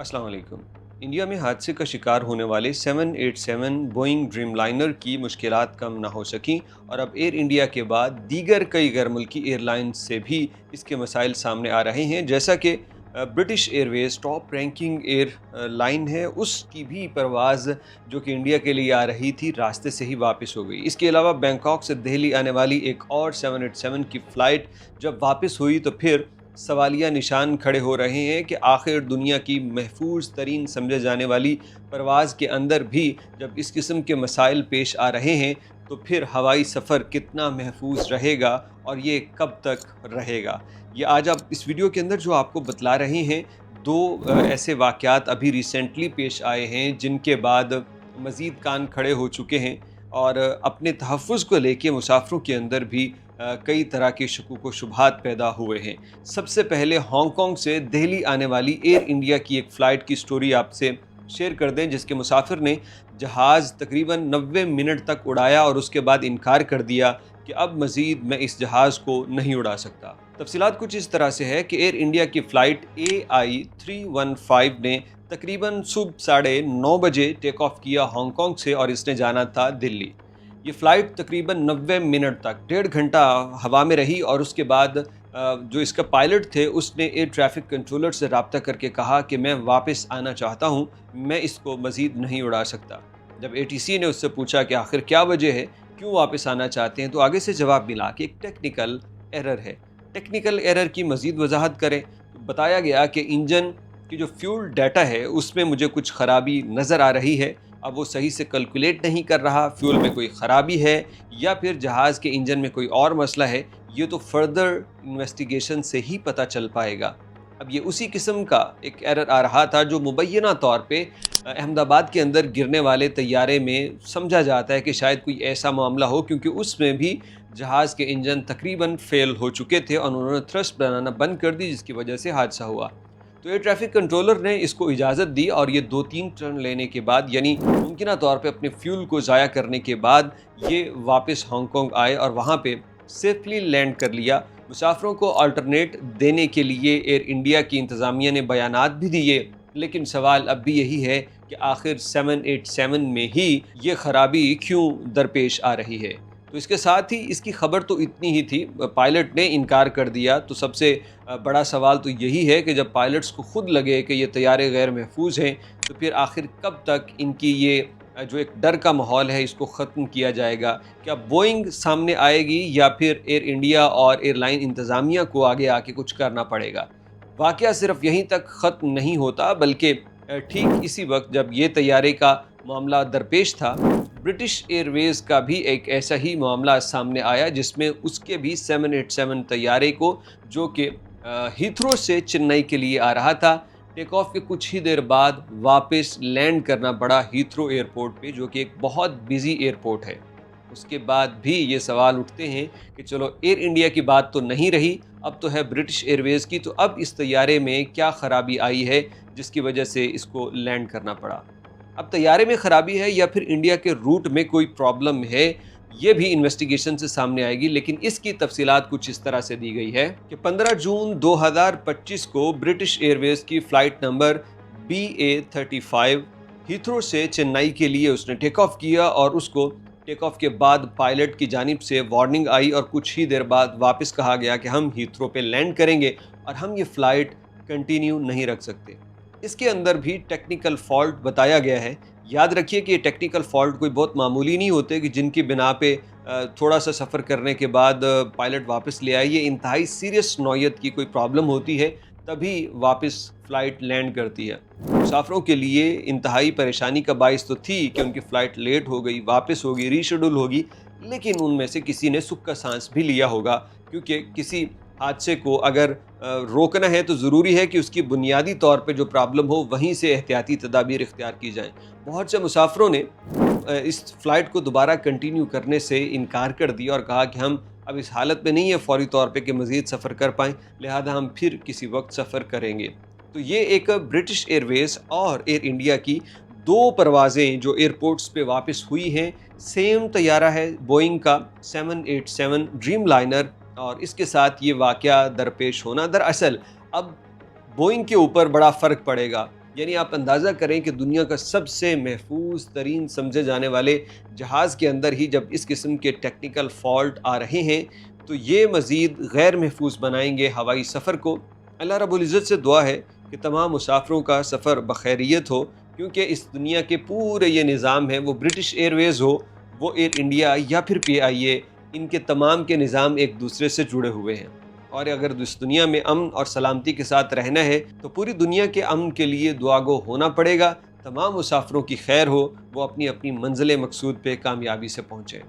अस्सलाम वालेकुम। इंडिया में हादसे का शिकार होने वाले 787 बोइंग ड्रीम लाइनर की मुश्किलात कम ना हो सकीं और अब एयर इंडिया के बाद दीगर कई गैर मुल्की एयरलाइंस से भी इसके मसाइल सामने आ रहे हैं। जैसा कि British Airways top ranking air line है, उसकी भी परवाज़ जो कि इंडिया के लिए आ रही थी रास्ते से ही वापस हो गई। इसके अलावा बैंकॉक से दिल्ली आने वाली एक और 787 की फ़्लाइट जब वापस हुई तो फिर सवालिया निशान खड़े हो रहे हैं कि आखिर दुनिया की महफूज तरीन समझे जाने वाली परवाज़ के अंदर भी जब इस किस्म के मसाइल पेश आ रहे हैं तो फिर हवाई सफ़र कितना महफूज रहेगा और ये कब तक रहेगा। ये आज आप इस वीडियो के अंदर जो आपको बतला रहे हैं, दो ऐसे वाक़यात अभी रिसेंटली पेश आए हैं जिनके बाद मज़ीद कान खड़े हो चुके हैं और अपने तहफ़्फ़ुज़ को लेके मुसाफ़िरों के अंदर भी कई तरह के शकूक व शुबहात पैदा हुए हैं। सबसे पहले हांगकांग से दिल्ली आने वाली एयर इंडिया की एक फ़्लाइट की स्टोरी आपसे शेयर कर दें, जिसके मुसाफिर ने जहाज़ तकरीबन 90 मिनट तक उड़ाया और उसके बाद इनकार कर दिया कि अब मज़ीद मैं इस जहाज़ को नहीं उड़ा सकता। तफसीलात कुछ इस तरह से है कि एयर इंडिया की फ़्लाइट AI315 ने तकरीबन सुबह 9:30 बजे टेक ऑफ किया हांगकांग से और इसने जाना था दिल्ली। ये फ़्लाइट तकरीबन 90 मिनट तक 1.5 घंटा हवा में रही और उसके बाद जो इसका पायलट थे उसने एयर ट्रैफिक कंट्रोलर से रब्ता करके कहा कि मैं वापस आना चाहता हूँ, मैं इसको मज़ीद नहीं उड़ा सकता। जब ATC ने उससे पूछा कि आखिर क्या वजह है, क्यों वापस आना चाहते हैं, तो आगे से जवाब मिला कि एक टेक्निकल एरर है। टेक्निकल एरर की मज़ीद वजाहत करें तो बताया गया कि इंजन की जो फ्यूल डाटा है उसमें मुझे कुछ ख़राबी नज़र आ रही है। अब वो सही से कैलकुलेट नहीं कर रहा, फ्यूल में कोई ख़राबी है या फिर जहाज़ के इंजन में कोई और मसला है, ये तो फर्दर इन्वेस्टिगेशन से ही पता चल पाएगा। अब ये उसी किस्म का एक एरर आ रहा था जो मुबैना तौर पे अहमदाबाद के अंदर गिरने वाले तैयारे में समझा जाता है कि शायद कोई ऐसा मामला हो, क्योंकि उसमें भी जहाज़ के इंजन तकरीबन फ़ेल हो चुके थे और उन्होंने थ्रस्ट बनाना बंद कर दी, जिसकी वजह से हादसा हुआ। तो एयर ट्रैफिक कंट्रोलर ने इसको इजाज़त दी और ये 2-3 टर्न लेने के बाद, यानी मुमकिना तौर पे अपने फ्यूल को ज़ाया करने के बाद, ये वापस हांगकांग आए और वहाँ पे सेफली लैंड कर लिया। मुसाफिरों को अल्टरनेट देने के लिए एयर इंडिया की इंतज़ामिया ने बयानात भी दिए, लेकिन सवाल अब भी यही है कि आखिर 787 में ही ये ख़राबी क्यों दरपेश आ रही है। तो इसके साथ ही इसकी खबर तो इतनी ही थी, पायलट ने इनकार कर दिया। तो सबसे बड़ा सवाल तो यही है कि जब पायलट्स को खुद लगे कि ये तैयारे गैर महफूज हैं, तो फिर आखिर कब तक इनकी ये जो एक डर का माहौल है इसको ख़त्म किया जाएगा। क्या बोइंग सामने आएगी या फिर एयर इंडिया और एयरलाइन इंतज़ामिया को आगे आके कुछ करना पड़ेगा। वाक़या सिर्फ यहीं तक ख़त्म नहीं होता, बल्कि ठीक इसी वक्त जब ये तैयारे का मामला दरपेश था, ब्रिटिश एयरवेज़ का भी एक ऐसा ही मामला सामने आया जिसमें उसके भी 787 तैयारे को, जो कि हीथ्रो से चेन्नई के लिए आ रहा था, टेक ऑफ के कुछ ही देर बाद वापस लैंड करना पड़ा हीथ्रो एयरपोर्ट पे, जो कि एक बहुत बिजी एयरपोर्ट है। उसके बाद भी ये सवाल उठते हैं कि चलो एयर इंडिया की बात तो नहीं रही, अब तो है ब्रिटिश एयरवेज़ की, तो अब इस तैयारे में क्या ख़राबी आई है जिसकी वजह से इसको लैंड करना पड़ा। अब तैयारे में ख़राबी है या फिर इंडिया के रूट में कोई प्रॉब्लम है, ये भी इन्वेस्टिगेशन से सामने आएगी, लेकिन इसकी तफसीलात कुछ इस तरह से दी गई है कि 15 जून 2025 को ब्रिटिश एयरवेज़ की फ़्लाइट नंबर BA35 हीथ्रो से चेन्नई के लिए उसने टेक ऑफ किया और उसको टेक ऑफ के बाद पायलट की जानिब से वार्निंग आई और कुछ ही देर बाद वापस कहा गया कि हम हीथ्रो पे लैंड करेंगे और हम ये फ़्लाइट कंटिन्यू नहीं रख सकते। इसके अंदर भी टेक्निकल फॉल्ट बताया गया है। याद रखिए कि ये टेक्निकल फॉल्ट कोई बहुत मामूली नहीं होते कि जिनकी बिना पे थोड़ा सा सफ़र करने के बाद पायलट वापस ले आए। ये इंतहाई सीरियस नौयत की कोई प्रॉब्लम होती है, तभी वापस फ़्लाइट लैंड करती है। मुसाफिरों के लिए इंतहाई परेशानी का बाइस तो थी कि उनकी फ़्लाइट लेट हो गई, वापस होगी, रीशेड्यूल होगी, लेकिन उनमें से किसी ने सुख का सांस भी लिया होगा, क्योंकि किसी हादसे को अगर रोकना है तो ज़रूरी है कि उसकी बुनियादी तौर पे जो प्रॉब्लम हो वहीं से एहतियाती तदाबीर इख्तियार की जाएँ। बहुत से मुसाफिरों ने इस फ़्लाइट को दोबारा कंटिन्यू करने से इनकार कर दिया और कहा कि हम अब इस हालत में नहीं है फ़ौरी तौर पे कि मज़ीद सफ़र कर पाएँ, लिहाजा हम फिर किसी वक्त सफ़र करेंगे। तो ये एक ब्रिटिश एयरवेज़ और एयर इंडिया की 2 परवाज़ें जो एयरपोर्ट्स पे वापस हुई हैं। सेम तैयारा है बोइंग का 787 ड्रीम लाइनर, और इसके साथ ये वाक़या दरपेश होना, दरअसल अब बोइंग के ऊपर बड़ा फ़र्क पड़ेगा। یعنی آپ اندازہ کریں کہ دنیا کا سب سے محفوظ ترین سمجھے جانے والے جہاز کے اندر ہی جب اس قسم کے ٹیکنیکل فالٹ آ رہے ہیں تو یہ مزید غیر محفوظ بنائیں گے ہوائی سفر کو۔ اللہ رب العزت سے دعا ہے کہ تمام مسافروں کا سفر بخیریت ہو، کیونکہ اس دنیا کے پورے یہ نظام ہے، وہ برٹش ایئر ویز ہو، وہ ایئر انڈیا یا پھر پی آئی اے، ان کے تمام کے نظام ایک دوسرے سے جڑے ہوئے ہیں، اور اگر اس دنیا میں امن اور سلامتی کے ساتھ رہنا ہے تو پوری دنیا کے امن کے لیے دعا گو ہونا پڑے گا۔ تمام مسافروں کی خیر ہو، وہ اپنی اپنی منزل مقصود پہ کامیابی سے پہنچے۔